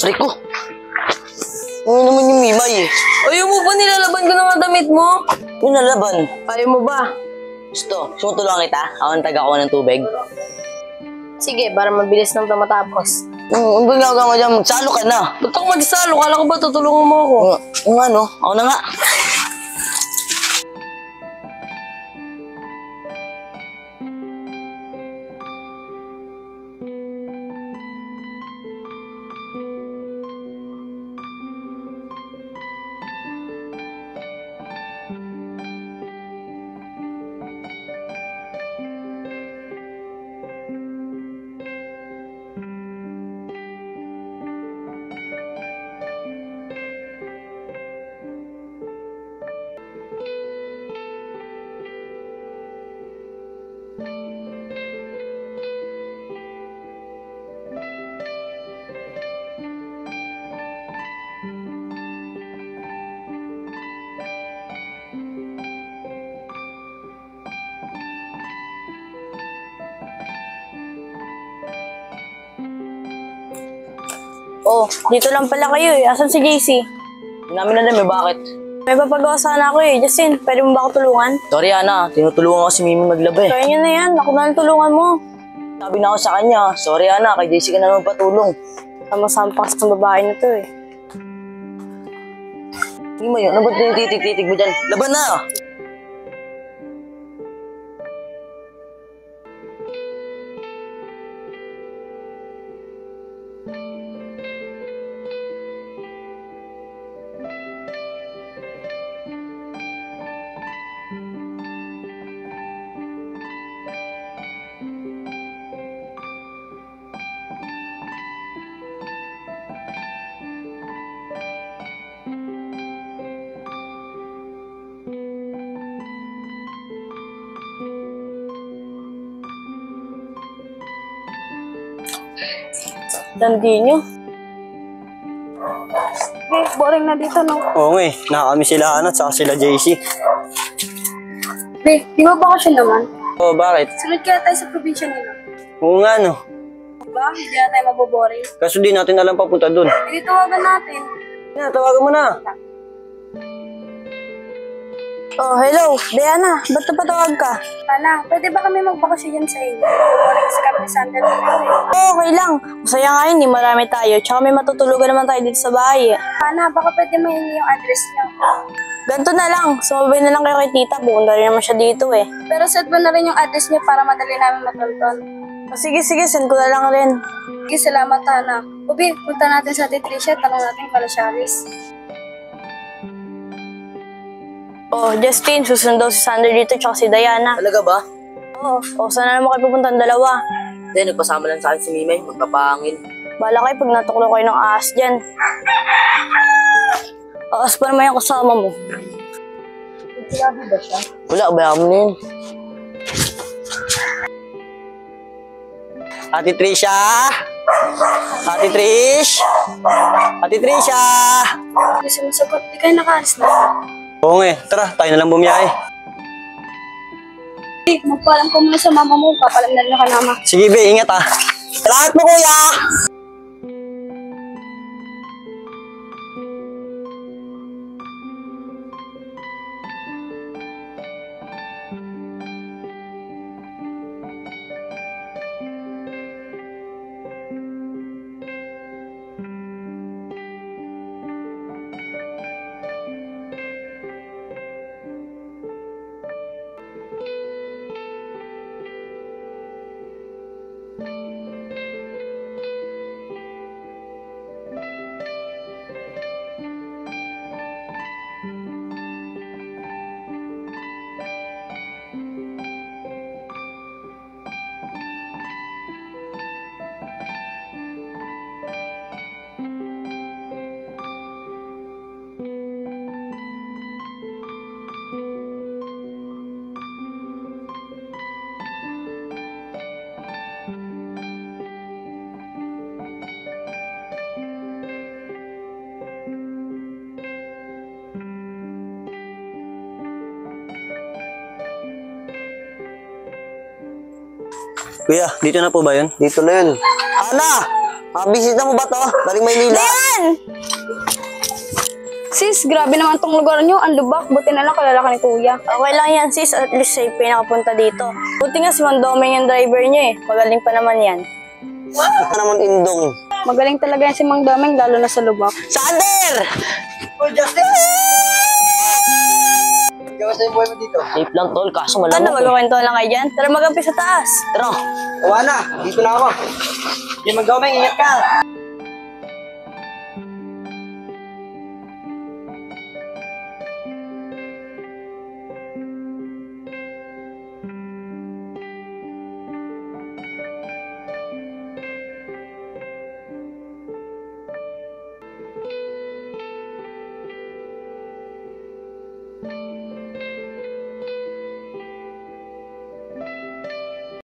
Aray ko! Ano naman yung Mimay eh? Ayaw mo ba nilalaban ko ng mga damit mo? Yung nalaban. Ayaw mo ba? Gusto, sumutulungan kita. Ako ang taga-kuha ng tubig. Sige, para mabilis nang matapos. Ano ba ginagawa mo dyan? Magsalo ka na. Ba't ako magsalo? Kala ko ba tutulungan mo ako? Kung ano, ako na nga. Oh, dito lang pala kayo eh. Asan si JC? Hindi namin alam eh, bakit? May papagawa sana ako eh. Justin, pwede mo ba ako tulungan? Sorry Ana, tinutulungan ko si Mimi maglaba eh. Kaya nyo na yan. Ako na lang tulungan mo. Sabi na ako sa kanya, sorry Ana, kay JC ka na naman patulong. Sama-sama pa kasi ng babae na to eh. Hindi mo yun, ano ba't yung titig-titig mo dyan? Laban na! Dandi nyo. Boring na dito, no? Oo nga eh, nakakami sila Ana at saka sila JC. Di ba bakasyon naman? Oo, bakit? Sunod kaya tayo sa probinsya nila. Oo nga no. Diba? Hindi na tayo maboboring. Kaso di natin alam papunta dun. Hindi tawagan natin. Tawagan mo na. Oh, hello. Diana, ba't napatawag ka? Anak, pwede ba kami magbakasyon yan sa inyo? Maboboring kasi kami ni Sander dito eh. Oh, okay lang. Masaya nga yun, marami tayo. Tsaka may matutulugan naman tayo dito sa bahay eh. Anak, baka pwede mahingi yung address niyo. Ganto na lang. Sumabay na lang kayo kay tita. Pupunta rin naman siya dito eh. Pero set mo na rin yung address niyo para madali namin matunton. Oh, sige, send ko na lang rin. Sige, salamat anak. Ubi, punta natin sa Ate Tricia, tanong natin pala si Alice. Oh, Justin, susunod daw si Sander dito tsaka si Diana. Talaga ba? Oo. Oh, saan na naman kayo pupunta ang dalawa? Hindi, nagpasama lang sa akin si Mimay, magpapahangin. Bala kayo pag natuklo kayo ng ahas dyan. Ahas pa naman yung kasama mo. Sinabi ba siya? Wala, bayaan mo na yun. Ate Tricia! Ate Trish! Ate Tricia! Hindi sumasagot, di kayo nakaalis na. Oo nga eh, tara, tayo na lang bumiyahe. Magpaalam ko muna sa mama mo, papalam na lang ka naman. Sige be, ingat ah. Salamat mo kuya! Kuya, dito na po ba yun? Dito na yun. Ana! Bisita mo ba to? Galing Maynila. Dayan! Sis, grabe naman tong lugar nyo. Ang lubak. Buti na lang kilala ka ni kuya. Okay lang yan sis, at least safe pa yung nakapunta dito. Buti nga si Mang Doming yung driver niyo eh. Magaling pa naman yan. Ano naman indong? Magaling talaga yan si Mang Daming, lalo na sa lubak. Sander! Safe lang tol, kaso Ano, malamok eh. magkakwento lang kayo dyan? Tara magampi sa taas. Tara. Tawa na, dito na ako. Yung mag-gawin, ingat ka.